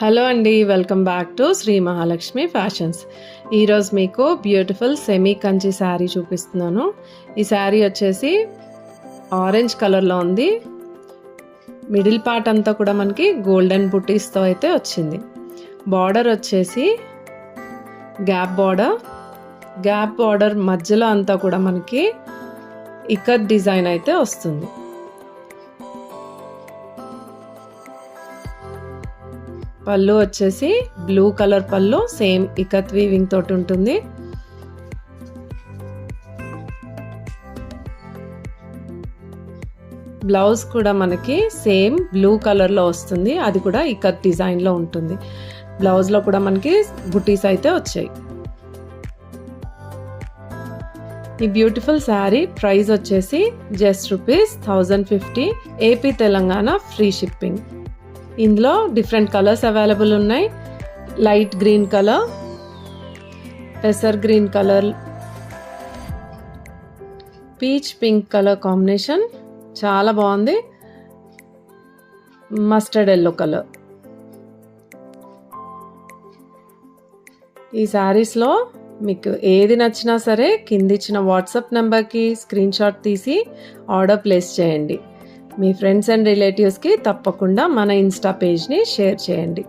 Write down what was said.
Hello అండి, welcome back to Shri Mahalakshmi fashions. ఈరోజు మీకు బ్యూటిఫుల్ సెమీ కంచి శారీ చూపిస్తున్నాను. ఈ శారీ వచ్చేసి ఆరెంజ్ కలర్లో ఉంది. మిడిల్ పార్ట్ అంతా కూడా మనకి గోల్డెన్ బుటీస్తో అయితే వచ్చింది. బార్డర్ వచ్చేసి గ్యాప్ బార్డర్ మధ్యలో అంతా కూడా మనకి ఇక్కత్ డిజైన్ అయితే వస్తుంది. పళ్ళు వచ్చేసి బ్లూ కలర్ పళ్ళు, సేమ్ ఇకత్ వీవింగ్ తోటి ఉంటుంది. బ్లౌజ్ కూడా మనకి సేమ్ బ్లూ కలర్లో వస్తుంది, అది కూడా ఇకత్ డిజైన్లో ఉంటుంది. బ్లౌజ్లో కూడా మనకి బుటీస్ అయితే వచ్చాయి. ఈ బ్యూటిఫుల్ శారీ ప్రైస్ వచ్చేసి just ₹1050, AP Telangana free shipping. ఇందులో డిఫరెంట్ కలర్స్ అవైలబుల్ ఉన్నాయి. లైట్ గ్రీన్ కలర్, పెసర్ green colour, peach pink colour combination చాలా బాగుంది. Mustard yellow colour. ఈ శారీస్లో మీకు ఏది నచ్చినా సరే కింద ఇచ్చిన వాట్సాప్ నెంబర్కి స్క్రీన్ షాట్ తీసి ఆర్డర్ ప్లేస్ చేయండి. మీ ఫ్రెండ్స్ అండ్ రిలేటివ్స్కి తప్పకుండా మన ఇన్స్టా పేజ్ని షేర్ చేయండి.